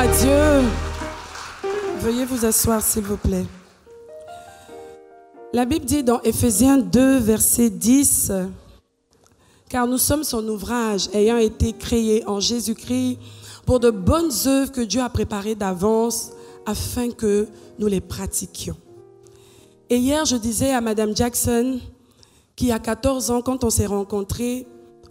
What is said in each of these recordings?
à Dieu. Veuillez vous asseoir, s'il vous plaît. La Bible dit dans Éphésiens 2, verset 10, « Car nous sommes son ouvrage, ayant été créés en Jésus-Christ pour de bonnes œuvres que Dieu a préparées d'avance afin que nous les pratiquions. » Et hier, je disais à Madame Jackson qu'il y a 14 ans, quand on s'est rencontrés,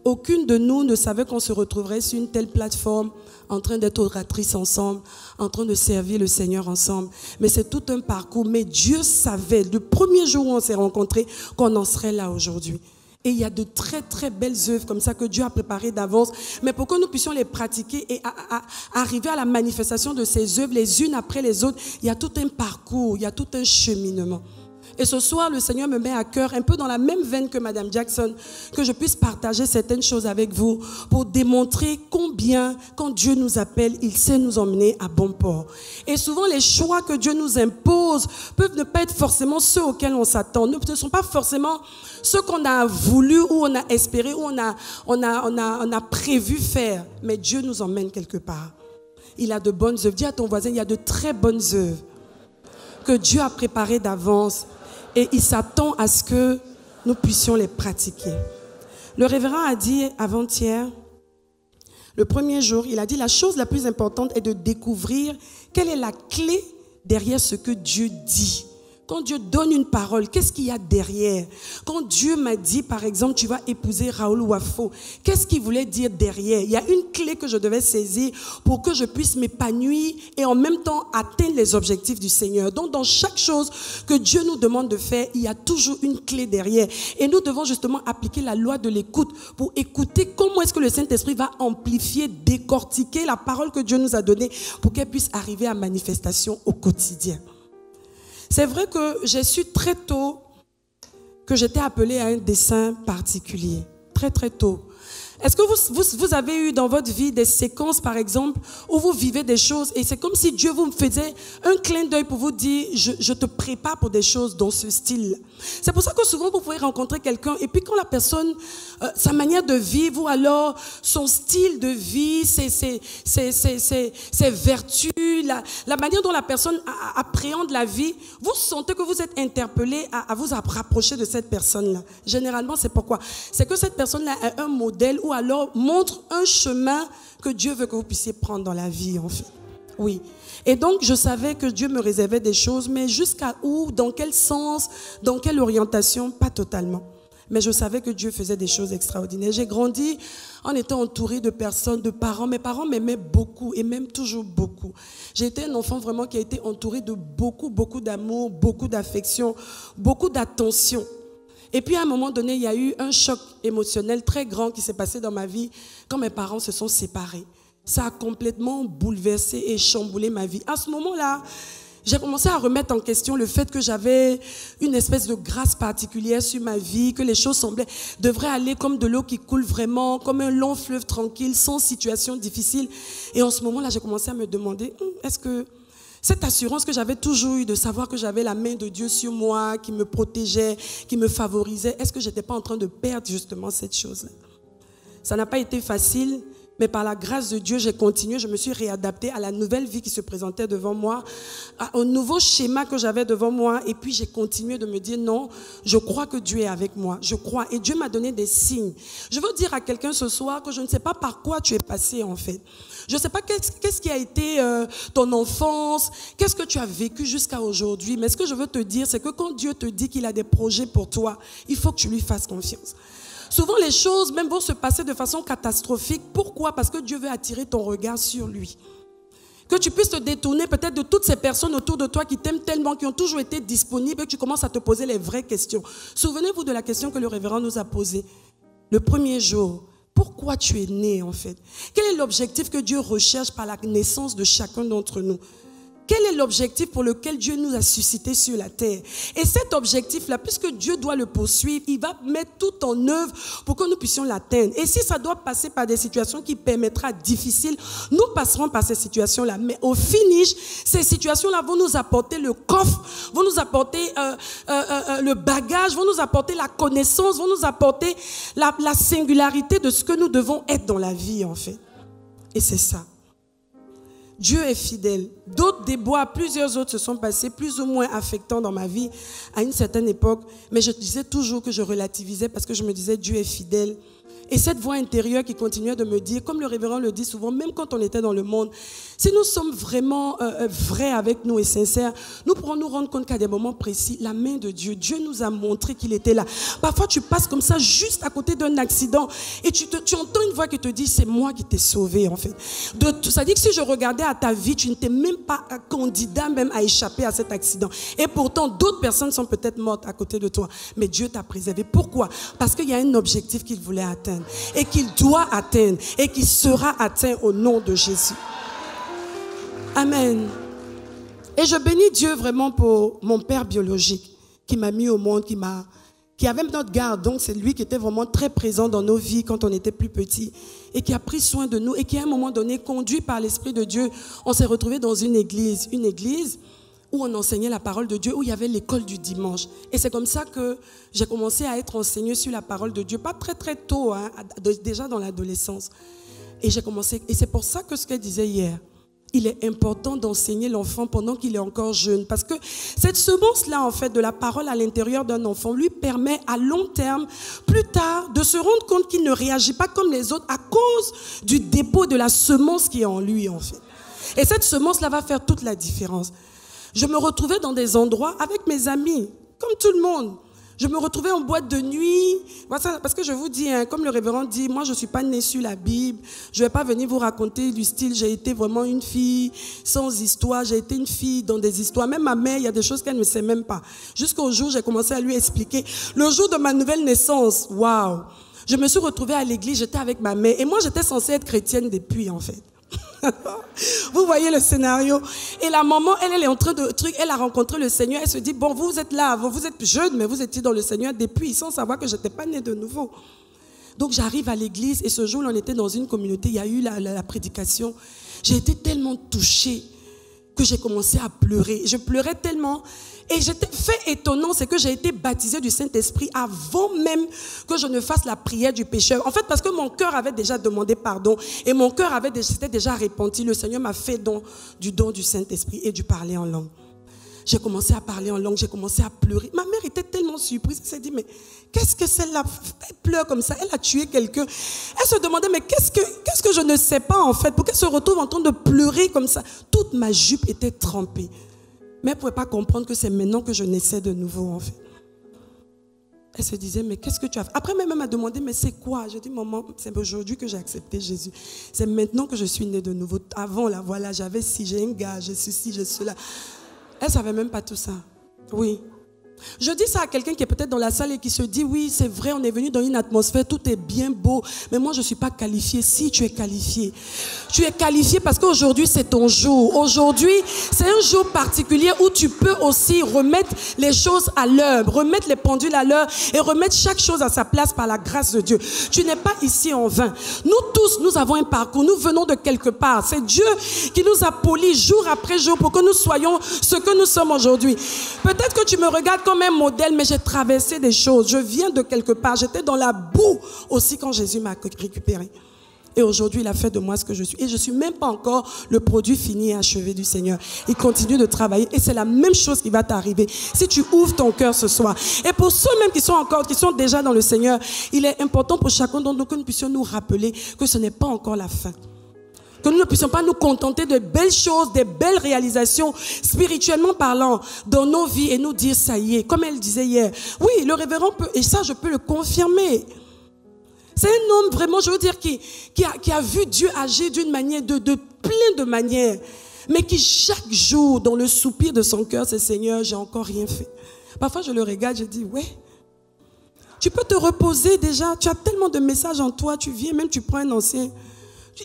aucune de nous ne savait qu'on se retrouverait sur une telle plateforme en train d'être oratrices ensemble, en train de servir le Seigneur ensemble. Mais c'est tout un parcours. Mais Dieu savait, le premier jour où on s'est rencontrés, qu'on en serait là aujourd'hui. Et il y a de très très belles œuvres comme ça que Dieu a préparées d'avance. Mais pour que nous puissions les pratiquer et arriver à la manifestation de ces œuvres les unes après les autres, il y a tout un parcours, il y a tout un cheminement. Et ce soir, le Seigneur me met à cœur, un peu dans la même veine que Madame Jackson, que je puisse partager certaines choses avec vous pour démontrer combien, quand Dieu nous appelle, il sait nous emmener à bon port. Et souvent, les choix que Dieu nous impose peuvent ne pas être forcément ceux auxquels on s'attend. Ne sont pas forcément ceux qu'on a voulu ou on a espéré ou on a prévu faire. Mais Dieu nous emmène quelque part. Il a de bonnes œuvres. Dis à ton voisin, il y a de très bonnes œuvres que Dieu a préparées d'avance. Et il s'attend à ce que nous puissions les pratiquer. Le révérend a dit avant-hier, le premier jour, il a dit la chose la plus importante est de découvrir quelle est la clé derrière ce que Dieu dit. Quand Dieu donne une parole, qu'est-ce qu'il y a derrière? Quand Dieu m'a dit, par exemple, tu vas épouser Raoul Wafo, qu'est-ce qu'il voulait dire derrière? Il y a une clé que je devais saisir pour que je puisse m'épanouir et en même temps atteindre les objectifs du Seigneur. Donc, dans chaque chose que Dieu nous demande de faire, il y a toujours une clé derrière. Et nous devons justement appliquer la loi de l'écoute pour écouter comment est-ce que le Saint-Esprit va amplifier, décortiquer la parole que Dieu nous a donnée pour qu'elle puisse arriver à manifestation au quotidien. C'est vrai que j'ai su très tôt que j'étais appelée à un dessein particulier. Très, très tôt. Est-ce que vous avez eu dans votre vie des séquences, par exemple, où vous vivez des choses et c'est comme si Dieu vous faisait un clin d'œil pour vous dire « je te prépare pour des choses dans ce style ». C'est pour ça que souvent vous pouvez rencontrer quelqu'un et puis quand la personne, sa manière de vivre ou alors son style de vie, ses vertus, la manière dont la personne appréhende la vie, vous sentez que vous êtes interpellé à vous rapprocher de cette personne-là. Généralement, c'est pourquoi? C'est que cette personne-là est un modèle ou alors montre un chemin que Dieu veut que vous puissiez prendre dans la vie, en fait. Oui. Et donc, je savais que Dieu me réservait des choses, mais jusqu'à où, dans quel sens, dans quelle orientation, pas totalement. Mais je savais que Dieu faisait des choses extraordinaires. J'ai grandi en étant entourée de personnes, de parents. Mes parents m'aimaient beaucoup et m'aiment toujours beaucoup. J'ai été un enfant vraiment qui a été entouré de beaucoup, beaucoup d'amour, beaucoup d'affection, beaucoup d'attention. Et puis à un moment donné, il y a eu un choc émotionnel très grand qui s'est passé dans ma vie quand mes parents se sont séparés. Ça a complètement bouleversé et chamboulé ma vie. À ce moment-là, j'ai commencé à remettre en question le fait que j'avais une espèce de grâce particulière sur ma vie, que les choses devraient aller comme de l'eau qui coule vraiment, comme un long fleuve tranquille, sans situation difficile. Et en ce moment-là, j'ai commencé à me demander, est-ce que cette assurance que j'avais toujours eue de savoir que j'avais la main de Dieu sur moi, qui me protégeait, qui me favorisait, est-ce que je n'étais pas en train de perdre justement cette chose-là? Ça n'a pas été facile, mais par la grâce de Dieu, j'ai continué, je me suis réadaptée à la nouvelle vie qui se présentait devant moi, au nouveau schéma que j'avais devant moi, et puis j'ai continué de me dire non, je crois que Dieu est avec moi, je crois, et Dieu m'a donné des signes. Je veux dire à quelqu'un ce soir que je ne sais pas par quoi tu es passé en fait. Je ne sais pas qu'est-ce qui a été ton enfance, qu'est-ce que tu as vécu jusqu'à aujourd'hui, mais ce que je veux te dire, c'est que quand Dieu te dit qu'il a des projets pour toi, il faut que tu lui fasses confiance. Souvent, les choses même vont se passer de façon catastrophique. Pourquoi? Parce que Dieu veut attirer ton regard sur lui. Que tu puisses te détourner peut-être de toutes ces personnes autour de toi qui t'aiment tellement, qui ont toujours été disponibles et que tu commences à te poser les vraies questions. Souvenez-vous de la question que le révérend nous a posée le premier jour. Pourquoi tu es né en fait? Quel est l'objectif que Dieu recherche par la naissance de chacun d'entre nous? Quel est l'objectif pour lequel Dieu nous a suscités sur la terre? Et cet objectif-là, puisque Dieu doit le poursuivre, il va mettre tout en œuvre pour que nous puissions l'atteindre. Et si ça doit passer par des situations qui permettra difficiles, nous passerons par ces situations-là. Mais au finish, ces situations-là vont nous apporter le coffre, vont nous apporter le bagage, vont nous apporter la connaissance, vont nous apporter la singularité de ce que nous devons être dans la vie, en fait. Et c'est ça. Dieu est fidèle. D'autres déboires, plusieurs autres se sont passés, plus ou moins affectants dans ma vie à une certaine époque. Mais je disais toujours que je relativisais parce que je me disais Dieu est fidèle. Et cette voix intérieure qui continuait de me dire, comme le révérend le dit souvent, même quand on était dans le monde, si nous sommes vraiment vrais avec nous et sincères, nous pourrons nous rendre compte qu'à des moments précis, la main de Dieu, Dieu nous a montré qu'il était là. Parfois, tu passes comme ça, juste à côté d'un accident, et tu entends une voix qui te dit, c'est moi qui t'ai sauvé, en fait. Ça dit que si je regardais à ta vie, tu n'étais même pas candidat même à échapper à cet accident. Et pourtant, d'autres personnes sont peut-être mortes à côté de toi, mais Dieu t'a préservé. Pourquoi? Parce qu'il y a un objectif qu'il voulait atteindre, et qu'il doit atteindre, et qui sera atteint au nom de Jésus. Amen. Et je bénis Dieu vraiment pour mon père biologique qui m'a mis au monde, qui avait notre garde. Donc c'est lui qui était vraiment très présent dans nos vies quand on était plus petits et qui a pris soin de nous et qui à un moment donné, conduit par l'Esprit de Dieu, on s'est retrouvés dans une église où on enseignait la parole de Dieu, où il y avait l'école du dimanche. Et c'est comme ça que j'ai commencé à être enseignée sur la parole de Dieu, pas très très tôt, hein, déjà dans l'adolescence. Et j'ai commencé, et c'est pour ça que ce qu'elle disait hier, il est important d'enseigner l'enfant pendant qu'il est encore jeune. Parce que cette semence-là, en fait, de la parole à l'intérieur d'un enfant, lui permet à long terme, plus tard, de se rendre compte qu'il ne réagit pas comme les autres à cause du dépôt de la semence qui est en lui, en fait. Et cette semence-là va faire toute la différence. Je me retrouvais dans des endroits avec mes amis, comme tout le monde. Je me retrouvais en boîte de nuit. Parce que je vous dis, hein, comme le révérend dit, moi je ne suis pas née sur la Bible. Je ne vais pas venir vous raconter du style, j'ai été vraiment une fille sans histoire. J'ai été une fille dans des histoires. Même ma mère, il y a des choses qu'elle ne sait même pas. Jusqu'au jour où j'ai commencé à lui expliquer. Le jour de ma nouvelle naissance, waouh! Je me suis retrouvée à l'église, j'étais avec ma mère. Et moi j'étais censée être chrétienne depuis, en fait. Vous voyez le scénario. Et la maman, elle est en train de elle a rencontré le Seigneur. Elle se dit, bon, vous êtes là, vous êtes jeune, mais vous étiez dans le Seigneur depuis, sans savoir que je n'étais pas née de nouveau. Donc j'arrive à l'église et ce jour-là, on était dans une communauté, il y a eu la prédication. J'ai été tellement touchée que j'ai commencé à pleurer. Je pleurais tellement. Et j'étais fait étonnant, c'est que j'ai été baptisée du Saint-Esprit avant même que je ne fasse la prière du pécheur. En fait, parce que mon cœur avait déjà demandé pardon et mon cœur s'était déjà repenti. Le Seigneur m'a fait don du Saint-Esprit et du parler en langue. J'ai commencé à parler en langue, j'ai commencé à pleurer. Ma mère était tellement surprise, elle s'est dit, mais qu'est-ce que celle-là? Elle pleure comme ça, elle a tué quelqu'un. Elle se demandait, mais qu'est-ce que je ne sais pas en fait? Pour qu'elle se retrouve en train de pleurer comme ça? Toute ma jupe était trempée. Mais elle ne pouvait pas comprendre que c'est maintenant que je naissais de nouveau, en fait. Elle se disait, mais qu'est-ce que tu as fait? Après, elle m'a demandé, mais c'est quoi? Je dis, maman, c'est aujourd'hui que j'ai accepté Jésus. C'est maintenant que je suis née de nouveau. Avant, là, voilà, j'avais ci, j'ai un gars, j'ai ceci, j'ai cela. Elle ne savait même pas tout ça. Oui. Je dis ça à quelqu'un qui est peut-être dans la salle et qui se dit, oui, c'est vrai, on est venu dans une atmosphère, tout est bien beau, mais moi, je ne suis pas qualifiée. Si, tu es qualifiée. Tu es qualifiée parce qu'aujourd'hui, c'est ton jour. Aujourd'hui, c'est un jour particulier où tu peux aussi remettre les choses à l'heure, remettre les pendules à l'heure et remettre chaque chose à sa place par la grâce de Dieu. Tu n'es pas ici en vain. Nous tous, nous avons un parcours. Nous venons de quelque part. C'est Dieu qui nous a polis jour après jour pour que nous soyons ce que nous sommes aujourd'hui. Peut-être que tu me regardes comme un modèle, mais j'ai traversé des choses. Je viens de quelque part. J'étais dans la boue aussi quand Jésus m'a récupéré. Et aujourd'hui, il a fait de moi ce que je suis. Et je ne suis même pas encore le produit fini et achevé du Seigneur. Il continue de travailler. Et c'est la même chose qui va t'arriver si tu ouvres ton cœur ce soir. Et pour ceux même qui sont déjà dans le Seigneur, il est important pour chacun d'entre nous que nous puissions nous rappeler que ce n'est pas encore la fin. Que nous ne puissions pas nous contenter de belles choses, des belles réalisations, spirituellement parlant, dans nos vies et nous dire, ça y est, comme elle disait hier. Oui, le révérend peut, et ça je peux le confirmer. C'est un homme vraiment, je veux dire, qui a vu Dieu agir d'une manière, de plein de manières, mais qui chaque jour, dans le soupir de son cœur, c'est Seigneur, j'ai encore rien fait. Parfois je le regarde, je dis, ouais, tu peux te reposer déjà, tu as tellement de messages en toi, tu viens, même tu prends un ancien.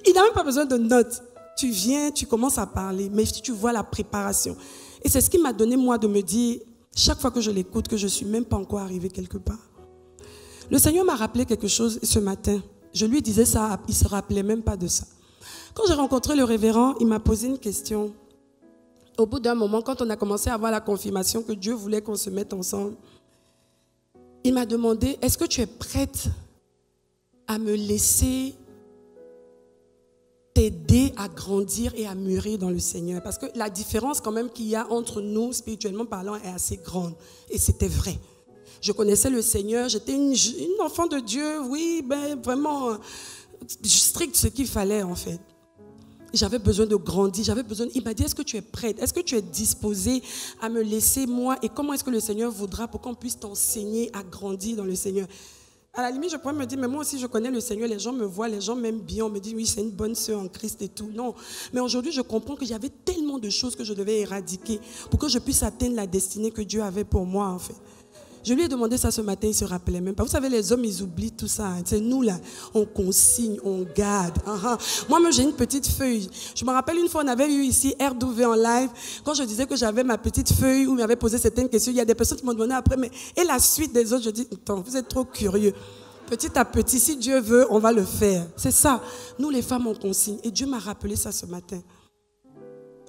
Il n'a même pas besoin de notes. Tu viens, tu commences à parler, mais tu vois la préparation. Et c'est ce qui m'a donné, moi, de me dire, chaque fois que je l'écoute, que je ne suis même pas encore arrivée quelque part. Le Seigneur m'a rappelé quelque chose ce matin. Je lui disais ça, il ne se rappelait même pas de ça. Quand j'ai rencontré le révérend, il m'a posé une question. Au bout d'un moment, quand on a commencé à avoir la confirmation que Dieu voulait qu'on se mette ensemble, il m'a demandé, est-ce que tu es prête à me laisser t'aider à grandir et à mûrir dans le Seigneur. Parce que la différence quand même qu'il y a entre nous, spirituellement parlant, est assez grande. Et c'était vrai. Je connaissais le Seigneur, j'étais une enfant de Dieu, oui, ben vraiment strict ce qu'il fallait en fait. J'avais besoin de grandir, il m'a dit, est-ce que tu es prête? Est-ce que tu es disposée à me laisser moi? Et comment est-ce que le Seigneur voudra pour qu'on puisse t'enseigner à grandir dans le Seigneur? À la limite, je pourrais me dire, mais moi aussi je connais le Seigneur, les gens me voient, les gens m'aiment bien, on me dit, oui, c'est une bonne sœur en Christ et tout. Non, mais aujourd'hui je comprends qu'il y avait tellement de choses que je devais éradiquer pour que je puisse atteindre la destinée que Dieu avait pour moi en fait. Je lui ai demandé ça ce matin, il ne se rappelait même pas. Vous savez, les hommes, ils oublient tout ça. C'est nous, là, on consigne, on garde. Moi-même, j'ai une petite feuille. Je me rappelle une fois, on avait eu ici RW en live. Quand je disais que j'avais ma petite feuille où il m'avait posé certaines questions, il y a des personnes qui m'ont demandé après, mais et la suite des autres, je dis, attends, vous êtes trop curieux. Petit à petit, si Dieu veut, on va le faire. C'est ça. Nous, les femmes, on consigne. Et Dieu m'a rappelé ça ce matin.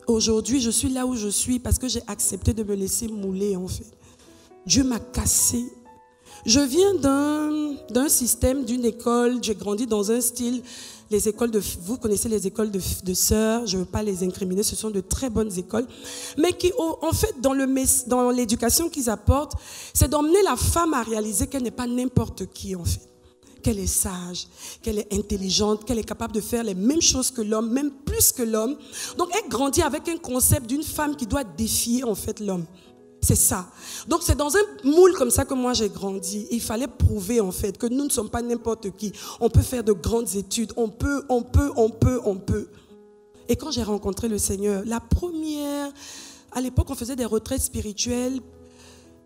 Aujourd'hui, je suis là où je suis parce que j'ai accepté de me laisser mouler, en fait. Dieu m'a cassé. Je viens d'un système, d'une école. J'ai grandi dans un style, les écoles de, vous connaissez les écoles de sœurs, je ne veux pas les incriminer, ce sont de très bonnes écoles. Mais qui, en fait, dans l'éducation qu'ils apportent, c'est d'emmener la femme à réaliser qu'elle n'est pas n'importe qui, en fait. Qu'elle est sage, qu'elle est intelligente, qu'elle est capable de faire les mêmes choses que l'homme, même plus que l'homme. Donc, elle grandit avec un concept d'une femme qui doit défier, en fait, l'homme. C'est ça. Donc c'est dans un moule comme ça que moi j'ai grandi. Il fallait prouver en fait que nous ne sommes pas n'importe qui. On peut faire de grandes études. On peut. Et quand j'ai rencontré le Seigneur, la première, à l'époque on faisait des retraites spirituelles.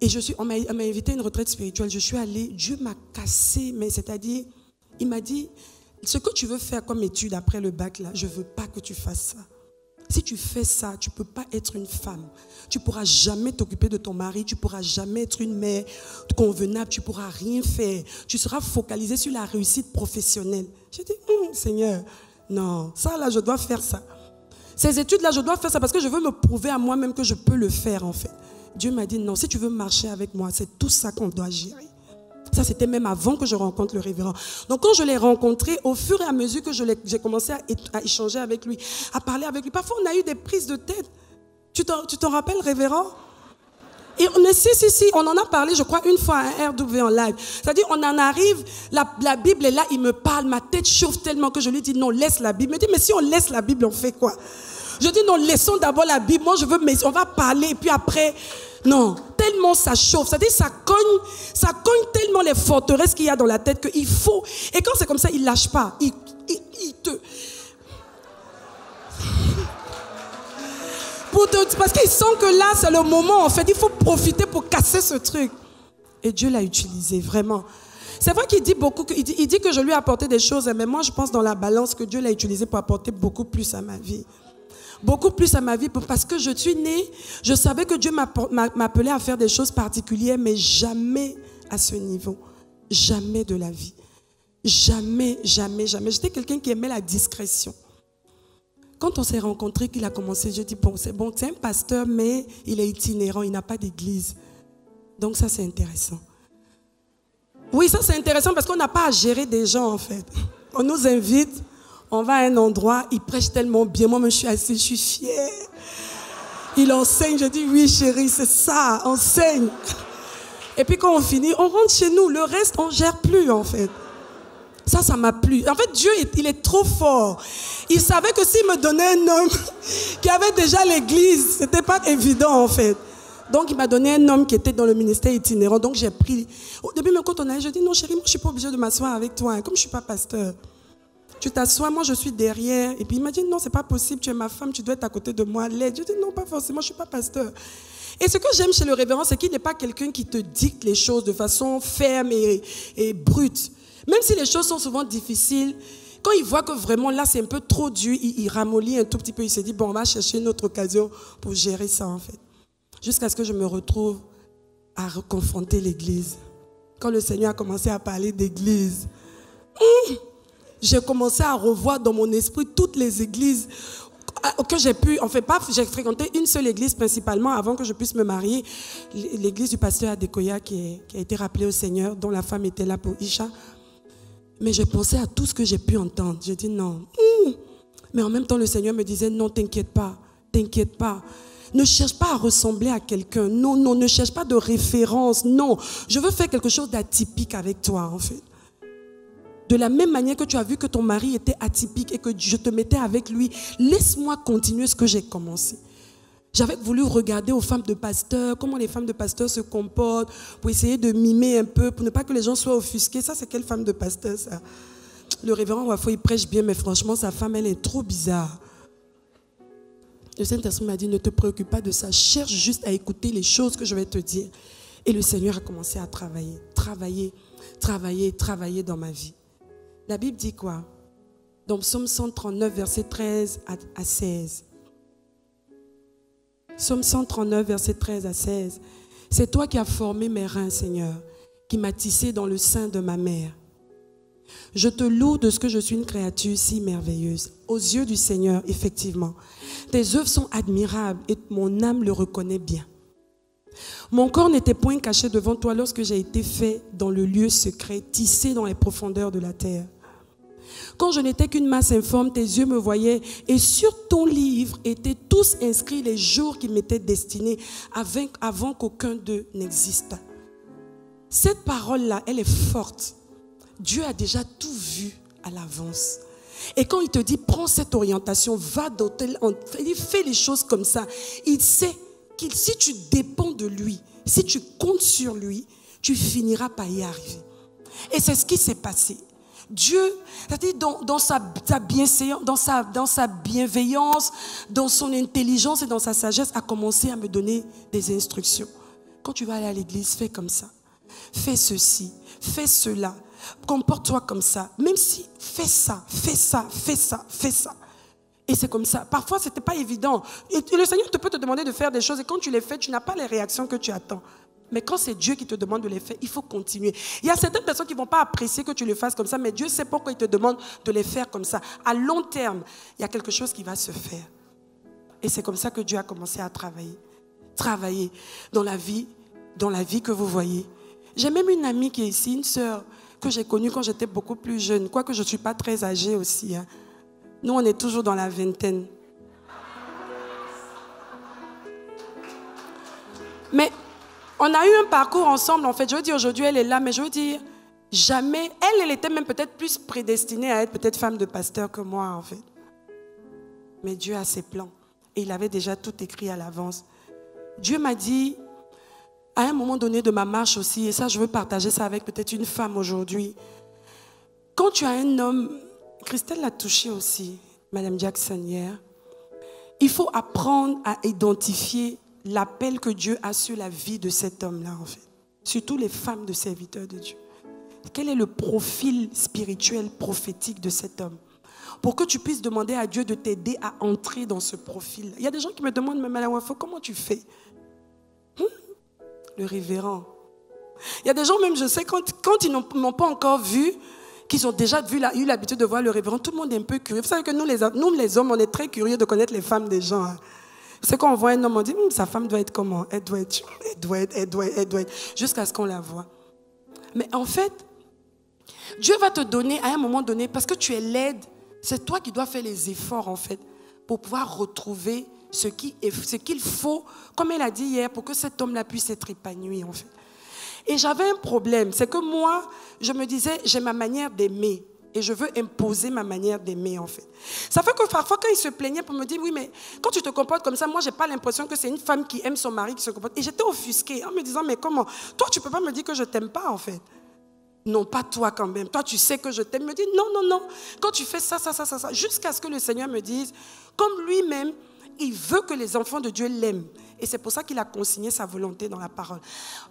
Et on m'a invité à une retraite spirituelle. Je suis allée, Dieu m'a cassé. Mais c'est-à-dire, il m'a dit, ce que tu veux faire comme étude après le bac là, je ne veux pas que tu fasses ça. Si tu fais ça, tu ne peux pas être une femme. Tu ne pourras jamais t'occuper de ton mari. Tu ne pourras jamais être une mère convenable. Tu ne pourras rien faire. Tu seras focalisée sur la réussite professionnelle. J'ai dit, Seigneur, non, ça là, je dois faire ça. Ces études-là, je dois faire ça parce que je veux me prouver à moi-même que je peux le faire en fait. Dieu m'a dit, non, si tu veux marcher avec moi, c'est tout ça qu'on doit gérer. Ça, c'était même avant que je rencontre le révérend. Donc, quand je l'ai rencontré, au fur et à mesure que j'ai commencé à échanger avec lui, à parler avec lui, parfois, on a eu des prises de tête. Tu t'en rappelles, révérend? Et si, on en a parlé, je crois, une fois à un RW en live. C'est-à-dire, on en arrive, la Bible est là, il me parle, ma tête chauffe tellement que je lui dis, non, laisse la Bible. Il me dit, mais si on laisse la Bible, on fait quoi? Je dis, non, laissons d'abord la Bible. Moi, je veux, mais on va parler, et puis après... Non, tellement ça chauffe, c'est-à-dire ça cogne tellement les forteresses qu'il y a dans la tête qu'il faut. Et quand c'est comme ça, il ne lâche pas. Il te... Parce qu'il sent que là, c'est le moment, en fait. Il faut profiter pour casser ce truc. Et Dieu l'a utilisé, vraiment. C'est vrai qu'il dit beaucoup, il dit que je lui ai apporté des choses, mais moi, je pense dans la balance que Dieu l'a utilisé pour apporter beaucoup plus à ma vie. Beaucoup plus à ma vie parce que je suis née, je savais que Dieu m'appelait à faire des choses particulières, mais jamais à ce niveau. Jamais de la vie. Jamais, jamais, jamais. J'étais quelqu'un qui aimait la discrétion. Quand on s'est rencontrés, qu'il a commencé, je dis, bon, c'est un pasteur, mais il est itinérant, il n'a pas d'église. Donc ça, c'est intéressant. Oui, ça, c'est intéressant parce qu'on n'a pas à gérer des gens, en fait. On nous invite. On va à un endroit, il prêche tellement bien. Moi, je suis assise, je suis fière. Il enseigne, je dis, oui chérie, c'est ça, enseigne. Et puis quand on finit, on rentre chez nous. Le reste, on ne gère plus en fait. Ça m'a plu. En fait, Dieu, il est trop fort. Il savait que s'il me donnait un homme qui avait déjà l'église, ce n'était pas évident en fait. Donc, il m'a donné un homme qui était dans le ministère itinérant. Donc, j'ai pris... Au début, même quand on allait, je dis, non chérie, moi, je ne suis pas obligée de m'asseoir avec toi. Hein, comme je ne suis pas pasteur. Tu t'assois, moi je suis derrière. Et puis il m'a dit, non, c'est pas possible, tu es ma femme, tu dois être à côté de moi. Je dis, non, pas forcément, je ne suis pas pasteur. Et ce que j'aime chez le révérend, c'est qu'il n'est pas quelqu'un qui te dicte les choses de façon ferme et brute. Même si les choses sont souvent difficiles, quand il voit que vraiment là c'est un peu trop dur, il ramollit un tout petit peu, il se dit, bon, on va chercher une autre occasion pour gérer ça en fait. Jusqu'à ce que je me retrouve à reconfronter l'église. Quand le Seigneur a commencé à parler d'église, j'ai commencé à revoir dans mon esprit toutes les églises que j'ai pu, en fait pas, j'ai fréquenté une seule église principalement avant que je puisse me marier, l'église du pasteur Adekoya qui a été rappelée au Seigneur, dont la femme était là pour Isha. Mais je pensais à tout ce que j'ai pu entendre. J'ai dit non, Mais en même temps, le Seigneur me disait, non, t'inquiète pas, t'inquiète pas. Ne cherche pas à ressembler à quelqu'un. Non, non, ne cherche pas de référence. Non, je veux faire quelque chose d'atypique avec toi, en fait. De la même manière que tu as vu que ton mari était atypique et que je te mettais avec lui, laisse-moi continuer ce que j'ai commencé. J'avais voulu regarder aux femmes de pasteurs, comment les femmes de pasteurs se comportent, pour essayer de mimer un peu, pour ne pas que les gens soient offusqués. Ça, c'est quelle femme de pasteur, ça? Le révérend Wafo, il prêche bien, mais franchement, sa femme, elle est trop bizarre. Le Saint-Esprit m'a dit, ne te préoccupe pas de ça, cherche juste à écouter les choses que je vais te dire. Et le Seigneur a commencé à travailler dans ma vie. La Bible dit quoi? Dans Psaume 139, verset 13 à 16. Psaume 139, verset 13 à 16. C'est toi qui as formé mes reins, Seigneur, qui m'as tissé dans le sein de ma mère. Je te loue de ce que je suis une créature si merveilleuse. Aux yeux du Seigneur, effectivement, tes œuvres sont admirables et mon âme le reconnaît bien. Mon corps n'était point caché devant toi lorsque j'ai été fait dans le lieu secret, tissé dans les profondeurs de la terre. Quand je n'étais qu'une masse informe, tes yeux me voyaient et sur ton livre étaient tous inscrits les jours qui m'étaient destinés avant qu'aucun d'eux n'existe. Cette parole-là, elle est forte. Dieu a déjà tout vu à l'avance. Et quand il te dit, prends cette orientation, va dans tel, il fait les choses comme ça. Il sait que si tu dépends de lui, si tu comptes sur lui, tu finiras par y arriver. Et c'est ce qui s'est passé. Dieu, c'est-à-dire dans sa bienveillance, dans son intelligence et dans sa sagesse, a commencé à me donner des instructions. Quand tu vas aller à l'église, fais comme ça. Fais ceci, fais cela. Comporte-toi comme ça. Même si, fais ça. Et c'est comme ça. Parfois, ce n'était pas évident. Et le Seigneur peut te demander de faire des choses et quand tu les fais, tu n'as pas les réactions que tu attends. Mais quand c'est Dieu qui te demande de les faire, il faut continuer. Il y a certaines personnes qui ne vont pas apprécier que tu le fasses comme ça, mais Dieu sait pourquoi il te demande de les faire comme ça. À long terme, il y a quelque chose qui va se faire. Et c'est comme ça que Dieu a commencé à travailler. Travailler dans la vie que vous voyez. J'ai même une amie qui est ici, une sœur que j'ai connue quand j'étais beaucoup plus jeune, quoique je ne suis pas très âgée aussi. Hein. Nous, on est toujours dans la vingtaine. Mais on a eu un parcours ensemble, en fait. Je veux dire, aujourd'hui, elle est là, mais je veux dire, jamais, elle était même peut-être plus prédestinée à être peut-être femme de pasteur que moi, en fait. Mais Dieu a ses plans. Et il avait déjà tout écrit à l'avance. Dieu m'a dit, à un moment donné de ma marche aussi, et ça, je veux partager ça avec peut-être une femme aujourd'hui. Quand tu as un homme, Christelle l'a touché aussi, Madame Jackson hier, il faut apprendre à identifier l'appel que Dieu a sur la vie de cet homme-là, en fait. Surtout les femmes de serviteurs de Dieu. Quel est le profil spirituel, prophétique de cet homme? Pour que tu puisses demander à Dieu de t'aider à entrer dans ce profil. Il y a des gens qui me demandent, mais Madame Wafo, comment tu fais? Le révérend. Il y a des gens, même je sais, quand ils n'ont pas encore vu, qu'ils ont déjà eu l'habitude de voir le révérend, tout le monde est un peu curieux. Vous savez que nous les hommes, on est très curieux de connaître les femmes des gens. Hein. C'est quand on voit un homme, on dit, sa femme doit être comment? Elle doit être. Jusqu'à ce qu'on la voit. Mais en fait, Dieu va te donner à un moment donné, parce que tu es laide, c'est toi qui dois faire les efforts en fait, pour pouvoir retrouver ce qu'il faut, comme elle a dit hier, pour que cet homme-là puisse être épanoui en fait. Et j'avais un problème, c'est que moi, je me disais, j'ai ma manière d'aimer. Et je veux imposer ma manière d'aimer, en fait. Ça fait que parfois, quand il se plaignait pour me dire, oui, mais quand tu te comportes comme ça, moi, je n'ai pas l'impression que c'est une femme qui aime son mari qui se comporte. Et j'étais offusquée en me disant, mais comment? Toi, tu ne peux pas me dire que je ne t'aime pas, en fait. Non, pas toi quand même. Toi, tu sais que je t'aime. Il me dit, non. Quand tu fais ça, jusqu'à ce que le Seigneur me dise, comme lui-même, il veut que les enfants de Dieu l'aiment. Et c'est pour ça qu'il a consigné sa volonté dans la parole.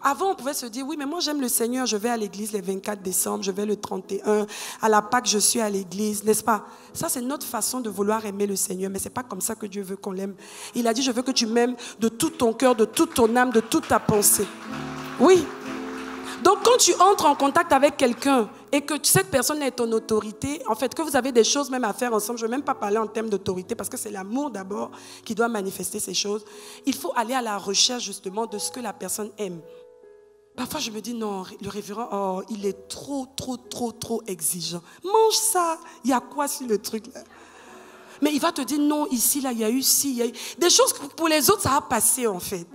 Avant, on pouvait se dire, oui, mais moi j'aime le Seigneur, je vais à l'église les 24 décembre, je vais le 31, à la Pâque, je suis à l'église, n'est-ce pas? Ça, c'est notre façon de vouloir aimer le Seigneur, mais ce n'est pas comme ça que Dieu veut qu'on l'aime. Il a dit, je veux que tu m'aimes de tout ton cœur, de toute ton âme, de toute ta pensée. Oui. Donc, quand tu entres en contact avec quelqu'un et que cette personne est ton autorité, en fait, que vous avez des choses même à faire ensemble, je ne veux même pas parler en termes d'autorité parce que c'est l'amour d'abord qui doit manifester ces choses. Il faut aller à la recherche justement de ce que la personne aime. Parfois, je me dis, non, le révérend, il est trop exigeant. Mange ça. Il y a quoi sur le truc là? Mais il va te dire non, ici, là, il y a eu ci, il y a eu... Des choses que pour les autres, ça a passé en fait.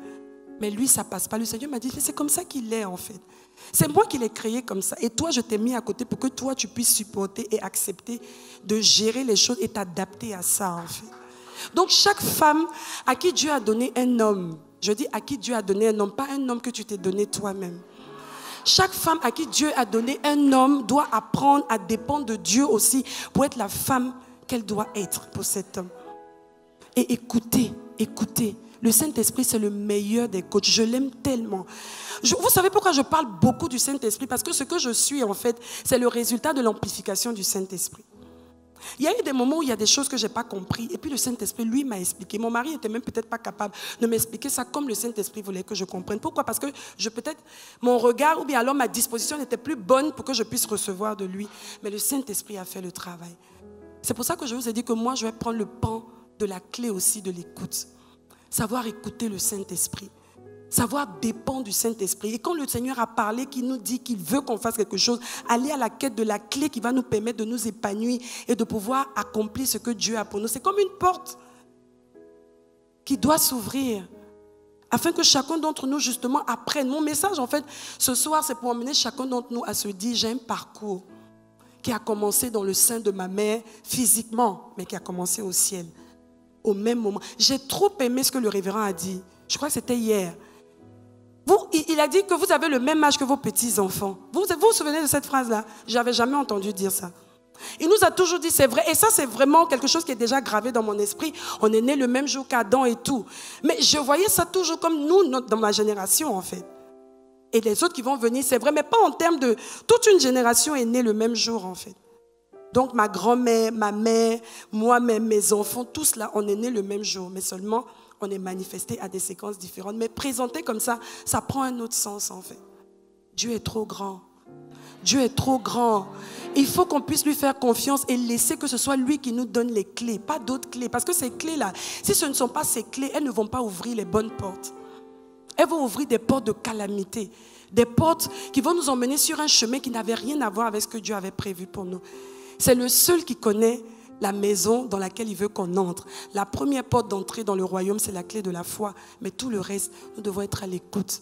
Mais lui, ça ne passe pas. Le Seigneur m'a dit, c'est comme ça qu'il est en fait. C'est moi qui l'ai créé comme ça. Et toi, je t'ai mis à côté pour que toi, tu puisses supporter et accepter de gérer les choses et t'adapter à ça en fait. Donc chaque femme à qui Dieu a donné un homme, je dis à qui Dieu a donné un homme, pas un homme que tu t'es donné toi-même. Chaque femme à qui Dieu a donné un homme doit apprendre à dépendre de Dieu aussi pour être la femme qu'elle doit être pour cet homme. Et écoutez. Le Saint-Esprit, c'est le meilleur des coachs. Je l'aime tellement. Vous savez pourquoi je parle beaucoup du Saint-Esprit? Parce que ce que je suis, en fait, c'est le résultat de l'amplification du Saint-Esprit. Il y a eu des moments où il y a des choses que je n'ai pas compris. Et puis le Saint-Esprit, lui, m'a expliqué. Mon mari n'était même peut-être pas capable de m'expliquer ça comme le Saint-Esprit voulait que je comprenne. Pourquoi? Parce que peut-être mon regard ou bien alors ma disposition n'était plus bonne pour que je puisse recevoir de lui. Mais le Saint-Esprit a fait le travail. C'est pour ça que je vous ai dit que moi, je vais prendre le pan de la clé aussi de l'écoute. Savoir écouter le Saint-Esprit. Savoir dépendre du Saint-Esprit. Et quand le Seigneur a parlé, qu'il nous dit qu'il veut qu'on fasse quelque chose, aller à la quête de la clé qui va nous permettre de nous épanouir et de pouvoir accomplir ce que Dieu a pour nous. C'est comme une porte qui doit s'ouvrir afin que chacun d'entre nous justement apprenne. Mon message en fait ce soir, c'est pour emmener chacun d'entre nous à se dire, j'ai un parcours qui a commencé dans le sein de ma mère physiquement, mais qui a commencé au ciel. Au même moment. J'ai trop aimé ce que le révérend a dit. Je crois que c'était hier. Il a dit que vous avez le même âge que vos petits-enfants. Vous vous souvenez de cette phrase-là? Je n'avais jamais entendu dire ça. Il nous a toujours dit, c'est vrai. Et ça, c'est vraiment quelque chose qui est déjà gravé dans mon esprit. On est né le même jour qu'Adam et tout. Mais je voyais ça toujours comme nous, dans ma génération, en fait. Et les autres qui vont venir, c'est vrai. Mais pas en termes de... Toute une génération est née le même jour, en fait. Donc ma grand-mère, ma mère, moi-même, mes enfants, tous là, on est nés le même jour. Mais seulement, on est manifesté à des séquences différentes. Mais présenté comme ça, ça prend un autre sens en fait. Dieu est trop grand. Dieu est trop grand. Il faut qu'on puisse lui faire confiance et laisser que ce soit lui qui nous donne les clés, pas d'autres clés. Parce que ces clés-là, si ce ne sont pas ces clés, elles ne vont pas ouvrir les bonnes portes. Elles vont ouvrir des portes de calamité. Des portes qui vont nous emmener sur un chemin qui n'avait rien à voir avec ce que Dieu avait prévu pour nous. C'est le seul qui connaît la maison dans laquelle il veut qu'on entre. La première porte d'entrée dans le royaume, c'est la clé de la foi. Mais tout le reste, nous devons être à l'écoute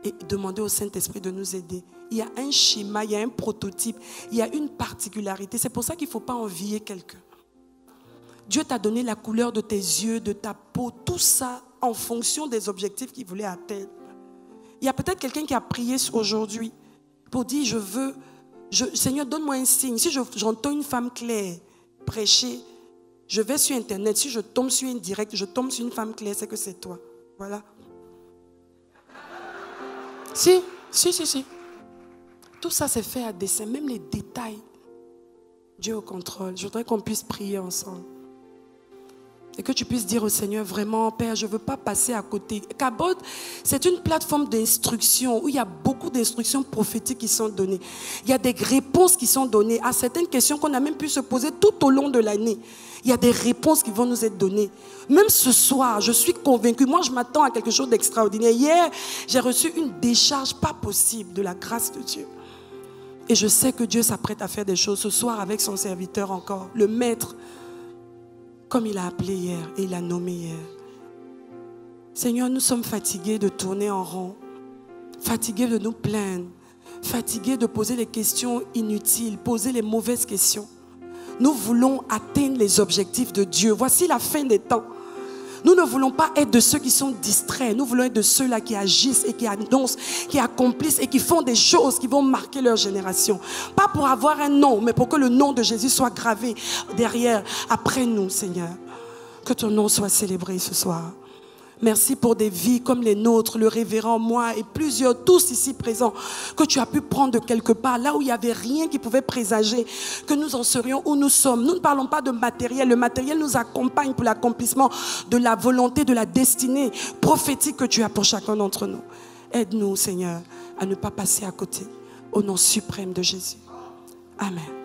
et demander au Saint-Esprit de nous aider. Il y a un schéma, il y a un prototype, il y a une particularité. C'est pour ça qu'il ne faut pas envier quelqu'un. Dieu t'a donné la couleur de tes yeux, de ta peau, tout ça en fonction des objectifs qu'il voulait atteindre. Il y a peut-être quelqu'un qui a prié aujourd'hui pour dire, Seigneur, donne-moi un signe. Si j'entends une femme claire prêcher, je vais sur Internet. Si je tombe sur une directe, je tombe sur une femme claire, c'est que c'est toi. Voilà. Si. Tout ça, c'est fait à dessein. Même les détails. Dieu au contrôle. Je voudrais qu'on puisse prier ensemble. Et que tu puisses dire au Seigneur, vraiment, Père, je ne veux pas passer à côté. Kabod, c'est une plateforme d'instruction où il y a beaucoup d'instructions prophétiques qui sont données. Il y a des réponses qui sont données à certaines questions qu'on a même pu se poser tout au long de l'année. Il y a des réponses qui vont nous être données. Même ce soir, je suis convaincue. Moi, je m'attends à quelque chose d'extraordinaire. Hier, j'ai reçu une décharge pas possible de la grâce de Dieu. Et je sais que Dieu s'apprête à faire des choses ce soir avec son serviteur encore, le maître, comme il a appelé hier et il a nommé hier. Seigneur, nous sommes fatigués de tourner en rond, fatigués de nous plaindre, fatigués de poser des questions inutiles, poser les mauvaises questions. Nous voulons atteindre les objectifs de Dieu. Voici la fin des temps. Nous ne voulons pas être de ceux qui sont distraits. Nous voulons être de ceux-là qui agissent et qui annoncent, qui accomplissent et qui font des choses qui vont marquer leur génération. Pas pour avoir un nom, mais pour que le nom de Jésus soit gravé derrière, après nous, Seigneur. Que ton nom soit célébré ce soir. Merci pour des vies comme les nôtres, le révérend, moi et plusieurs, tous ici présents, que tu as pu prendre de quelque part, là où il n'y avait rien qui pouvait présager que nous en serions où nous sommes. Nous ne parlons pas de matériel. Le matériel nous accompagne pour l'accomplissement de la volonté, de la destinée prophétique que tu as pour chacun d'entre nous. Aide-nous, Seigneur, à ne pas passer à côté. Au nom suprême de Jésus. Amen.